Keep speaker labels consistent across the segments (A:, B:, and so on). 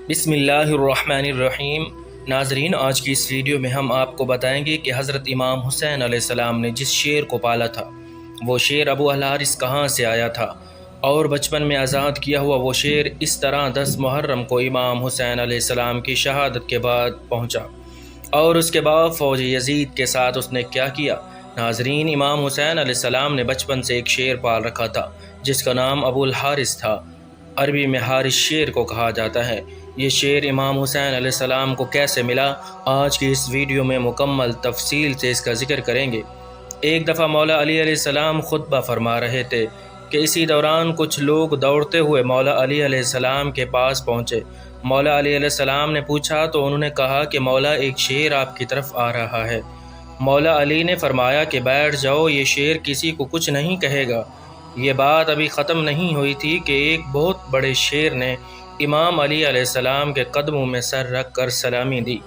A: بسم اللہ الرحمن الرحیم۔ ناظرین، آج کی اس ویڈیو میں ہم آپ کو بتائیں گے کہ حضرت امام حسین علیہ السلام نے جس شیر کو پالا تھا وہ شیر ابو الحارث کہاں سے آیا تھا، اور بچپن میں آزاد کیا ہوا وہ شیر اس طرح 10 محرم کو امام حسین علیہ السلام کی شہادت کے بعد پہنچا، اور اس کے بعد فوج یزید کے ساتھ اس نے کیا کیا۔ ناظرین، امام حسین علیہ السلام نے بچپن سے ایک شیر پال رکھا تھا جس کا نام ابو الحارث تھا۔ عربی میں حارث شیر کو کہا جاتا ہے۔ یہ شیر امام حسین علیہ السلام کو کیسے ملا، آج کی اس ویڈیو میں مکمل تفصیل سے اس کا ذکر کریں گے۔ ایک دفعہ مولا علی علیہ السلام خطبہ فرما رہے تھے کہ اسی دوران کچھ لوگ دوڑتے ہوئے مولا علی علیہ السلام کے پاس پہنچے۔ مولا علی علیہ السلام نے پوچھا تو انہوں نے کہا کہ مولا، ایک شیر آپ کی طرف آ رہا ہے۔ مولا علی نے فرمایا کہ بیٹھ جاؤ، یہ شیر کسی کو کچھ نہیں کہے گا۔ یہ بات ابھی ختم نہیں ہوئی تھی کہ ایک بہت بڑے شیر نے امام علی علیہ السلام کے قدموں میں سر رکھ کر سلامی دی،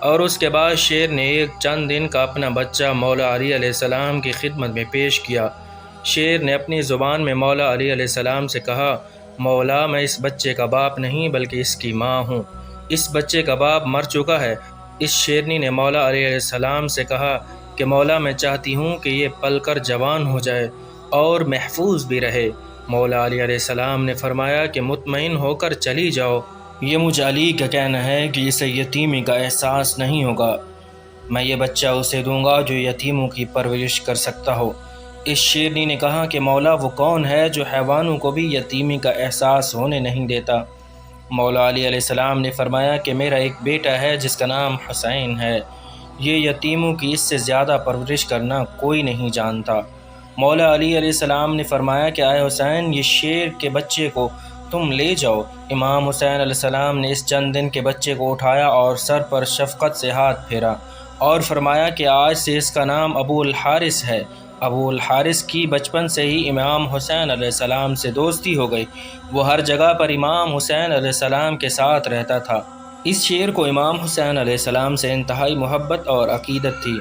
A: اور اس کے بعد شیر نے ایک چند دن کا اپنا بچہ مولا علی علیہ السلام کی خدمت میں پیش کیا۔ شیر نے اپنی زبان میں مولا علی علیہ السلام سے کہا، مولا، میں اس بچے کا باپ نہیں بلکہ اس کی ماں ہوں۔ اس بچے کا باپ مر چکا ہے۔ اس شیرنی نے مولا علی علیہ السلام سے کہا کہ مولا، میں چاہتی ہوں کہ یہ پل کر جوان ہو جائے اور محفوظ بھی رہے۔ مولا علی علیہ السلام نے فرمایا کہ مطمئن ہو کر چلی جاؤ، یہ مجھ علی کا کہنا ہے کہ اسے یتیمی کا احساس نہیں ہوگا۔ میں یہ بچہ اسے دوں گا جو یتیموں کی پرورش کر سکتا ہو۔ اس شیرنی نے کہا کہ مولا، وہ کون ہے جو حیوانوں کو بھی یتیمی کا احساس ہونے نہیں دیتا؟ مولا علی علیہ السلام نے فرمایا کہ میرا ایک بیٹا ہے جس کا نام حسین ہے، یہ یتیموں کی اس سے زیادہ پرورش کرنا کوئی نہیں جانتا۔ مولا علی علیہ السلام نے فرمایا کہ اے حسین، یہ شیر کے بچے کو تم لے جاؤ۔ امام حسین علیہ السلام نے اس چند دن کے بچے کو اٹھایا اور سر پر شفقت سے ہاتھ پھیرا اور فرمایا کہ آج سے اس کا نام ابو الحارث ہے۔ ابو الحارث کی بچپن سے ہی امام حسین علیہ السلام سے دوستی ہو گئی، وہ ہر جگہ پر امام حسین علیہ السلام کے ساتھ رہتا تھا۔ اس شیر کو امام حسین علیہ السلام سے انتہائی محبت اور عقیدت تھی۔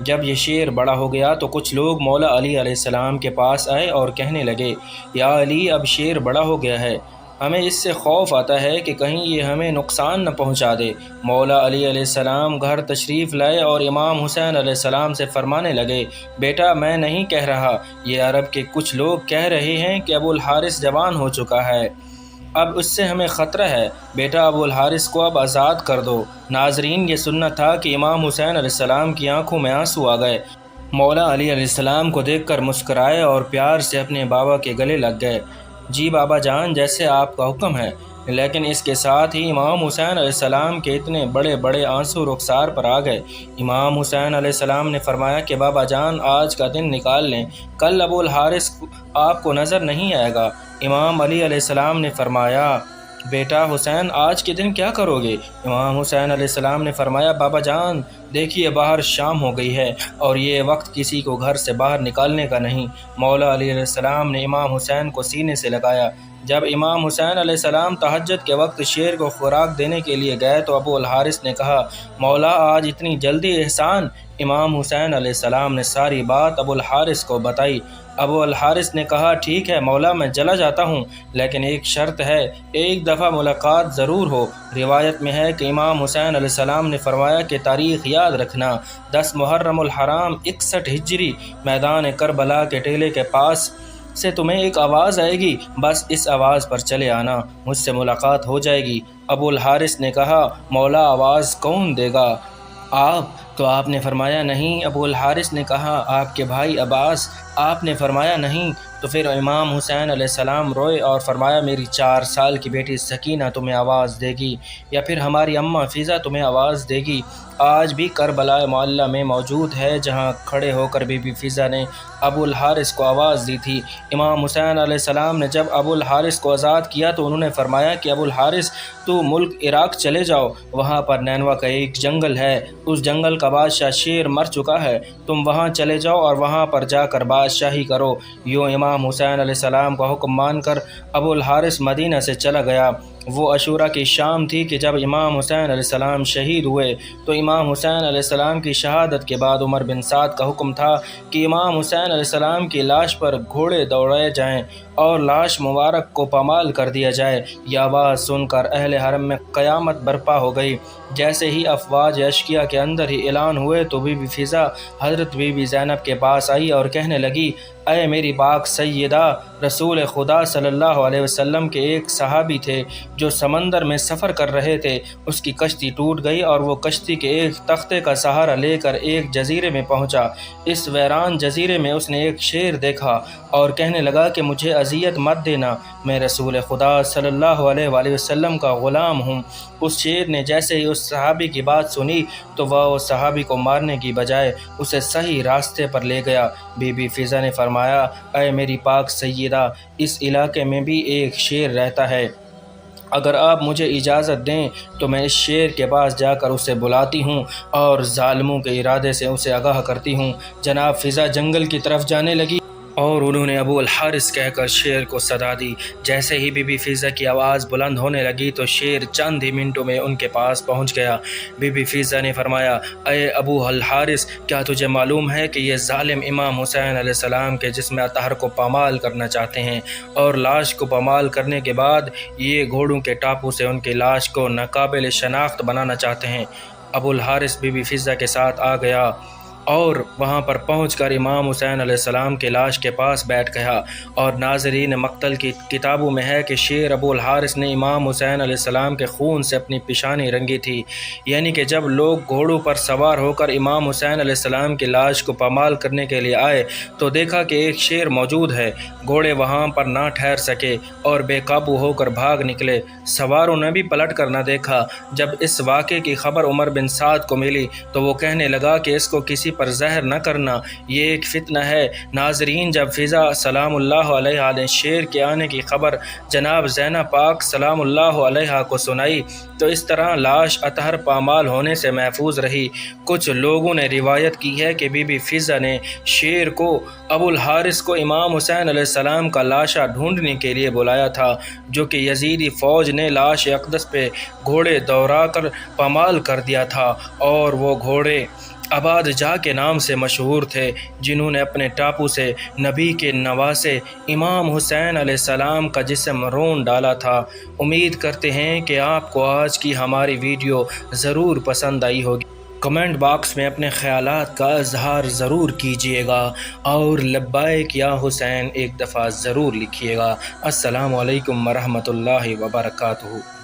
A: جب یہ شیر بڑا ہو گیا تو کچھ لوگ مولا علی علیہ السلام کے پاس آئے اور کہنے لگے، یا علی، اب شیر بڑا ہو گیا ہے، ہمیں اس سے خوف آتا ہے کہ کہیں یہ ہمیں نقصان نہ پہنچا دے۔ مولا علی علیہ السلام گھر تشریف لائے اور امام حسین علیہ السلام سے فرمانے لگے، بیٹا، میں نہیں کہہ رہا، یہ عرب کے کچھ لوگ کہہ رہے ہیں کہ ابو الحارث جوان ہو چکا ہے، اب اس سے ہمیں خطرہ ہے، بیٹا ابو الحارث کو اب آزاد کر دو۔ ناظرین، یہ سننا تھا کہ امام حسین علیہ السلام کی آنکھوں میں آنسو آ گئے۔ مولا علی علیہ السلام کو دیکھ کر مسکرائے اور پیار سے اپنے بابا کے گلے لگ گئے۔ جی بابا جان، جیسے آپ کا حکم ہے۔ لیکن اس کے ساتھ ہی امام حسین علیہ السلام کے اتنے بڑے بڑے آنسو رخسار پر آ گئے۔ امام حسین علیہ السلام نے فرمایا کہ بابا جان، آج کا دن نکال لیں، کل ابو الحارث آپ کو نظر نہیں آئے گا۔ امام علی علیہ السلام نے فرمایا، بیٹا حسین، آج کے دن کیا کرو گے؟ امام حسین علیہ السلام نے فرمایا، بابا جان، دیکھیے باہر شام ہو گئی ہے اور یہ وقت کسی کو گھر سے باہر نکالنے کا نہیں۔ مولا علی علیہ السلام نے امام حسین کو سینے سے لگایا۔ جب امام حسین علیہ السلام تہجد کے وقت شیر کو خوراک دینے کے لیے گئے تو ابو الحارث نے کہا، مولا، آج اتنی جلدی احسان؟ امام حسین علیہ السلام نے ساری بات ابو الحارث کو بتائی۔ ابو الحارث نے کہا، ٹھیک ہے مولا، میں چلا جاتا ہوں، لیکن ایک شرط ہے، ایک دفعہ ملاقات ضرور ہو۔ روایت میں ہے کہ امام حسین علیہ السلام نے فرمایا کہ تاریخ یاد رکھنا، 10 محرم الحرام 61 ہجری، میدان کربلا کے ٹیلے کے پاس سے تمہیں ایک آواز آئے گی، بس اس آواز پر چلے آنا، مجھ سے ملاقات ہو جائے گی۔ ابو الحارث نے کہا، مولا، آواز کون دے گا؟ آپ؟ تو آپ نے فرمایا نہیں۔ ابو الحارث نے کہا، آپ کے بھائی عباس؟ آپ نے فرمایا نہیں۔ تو پھر امام حسین علیہ السلام روئے اور فرمایا، میری 4 سال کی بیٹی سکینہ تمہیں آواز دے گی، یا پھر ہماری اماں فضا تمہیں آواز دے گی۔ آج بھی کربلا معلیٰ میں موجود ہے جہاں کھڑے ہو کر بی بی فضا نے ابو الحارث کو آواز دی تھی۔ امام حسین علیہ السلام نے جب ابو الحارث کو آزاد کیا تو انہوں نے فرمایا کہ ابو الحارث، تو ملک عراق چلے جاؤ، وہاں پر نینوا کا ایک جنگل ہے، اس جنگل کا بادشاہ شیر مر چکا ہے، تم وہاں چلے جاؤ اور وہاں پر جا کر بادشاہی کرو۔ یوں امام حسین علیہ السلام کا حکم مان کر ابو الحارث مدینہ سے چلا گیا۔ وہ عاشوراء کی شام تھی کہ جب امام حسین علیہ السلام شہید ہوئے، تو امام حسین علیہ السلام کی شہادت کے بعد عمر بن سعد کا حکم تھا کہ امام حسین علیہ السلام کی لاش پر گھوڑے دوڑائے جائیں اور لاش مبارک کو پامال کر دیا جائے۔ یہ آواز سن کر اہل حرم میں قیامت برپا ہو گئی۔ جیسے ہی افواج اشقیاء کے اندر ہی اعلان ہوئے تو بی بی فضا حضرت بی بی زینب کے پاس آئی اور کہنے لگی، اے میری پاک سیدہ، رسول خدا صلی اللہ علیہ وسلم کے ایک صحابی تھے جو سمندر میں سفر کر رہے تھے، اس کی کشتی ٹوٹ گئی اور وہ کشتی کے ایک تختے کا سہارا لے کر ایک جزیرے میں پہنچا۔ اس ویران جزیرے میں اس نے ایک شیر دیکھا اور کہنے لگا کہ مجھے اذیت مت دینا، میں رسول خدا صلی اللہ علیہ وآلہ وسلم کا غلام ہوں۔ اس شیر نے جیسے ہی اس صحابی کی بات سنی تو وہ اس صحابی کو مارنے کی بجائے اسے صحیح راستے پر لے گیا۔ بی بی فضا نے فرمایا، اے میری پاک سیدہ، اس علاقے میں بھی ایک شیر رہتا ہے، اگر آپ مجھے اجازت دیں تو میں اس شیر کے پاس جا کر اسے بلاتی ہوں اور ظالموں کے ارادے سے اسے آگاہ کرتی ہوں۔ جناب فضا جنگل کی طرف جانے لگی اور انہوں نے ابو الحارث کہہ کر شیر کو صدا دی۔ جیسے ہی بی بی فضا کی آواز بلند ہونے لگی تو شیر چند ہی منٹوں میں ان کے پاس پہنچ گیا۔ بی بی فضا نے فرمایا، اے ابو الحارث، کیا تجھے معلوم ہے کہ یہ ظالم امام حسین علیہ السلام کے جسم اطہر کو پامال کرنا چاہتے ہیں، اور لاش کو پامال کرنے کے بعد یہ گھوڑوں کے ٹاپو سے ان کی لاش کو ناقابل شناخت بنانا چاہتے ہیں۔ ابو الحارث بی بی فضا کے ساتھ آ گیا اور وہاں پر پہنچ کر امام حسین علیہ السلام کے لاش کے پاس بیٹھ گیا، اور ناظرین مقتل کی کتابوں میں ہے کہ شیر ابو الحارث نے امام حسین علیہ السلام کے خون سے اپنی پیشانی رنگی تھی، یعنی کہ جب لوگ گھوڑوں پر سوار ہو کر امام حسین علیہ السلام کی لاش کو پامال کرنے کے لیے آئے تو دیکھا کہ ایک شیر موجود ہے۔ گھوڑے وہاں پر نہ ٹھہر سکے اور بے قابو ہو کر بھاگ نکلے۔ سواروں نے بھی پلٹ کر نہ دیکھا۔ جب اس واقعے کی خبر عمر بن سعد کو ملی تو وہ کہنے لگا کہ اس کو کسی پر زہر نہ کرنا، یہ ایک فتنہ ہے۔ ناظرین، جب فضا سلام اللہ علیہا نے شیر کے آنے کی خبر جناب زینب پاک سلام اللہ علیہا کو سنائی تو اس طرح لاش اطہر پامال ہونے سے محفوظ رہی۔ کچھ لوگوں نے روایت کی ہے کہ بی بی فضا نے شیر کو ابو الحارث کو امام حسین علیہ السلام کا لاشا ڈھونڈنے کے لیے بلایا تھا، جو کہ یزیدی فوج نے لاش اقدس پہ گھوڑے دوڑا کر پامال کر دیا تھا، اور وہ گھوڑے عباد جاہ کے نام سے مشہور تھے، جنہوں نے اپنے ٹاپو سے نبی کے نواسے امام حسین علیہ السلام کا جسم رون ڈالا تھا۔ امید کرتے ہیں کہ آپ کو آج کی ہماری ویڈیو ضرور پسند آئی ہوگی۔ کمنٹ باکس میں اپنے خیالات کا اظہار ضرور کیجیے گا اور لبیک یا حسین ایک دفعہ ضرور لکھیے گا۔ السلام علیکم ورحمۃ اللہ وبرکاتہ۔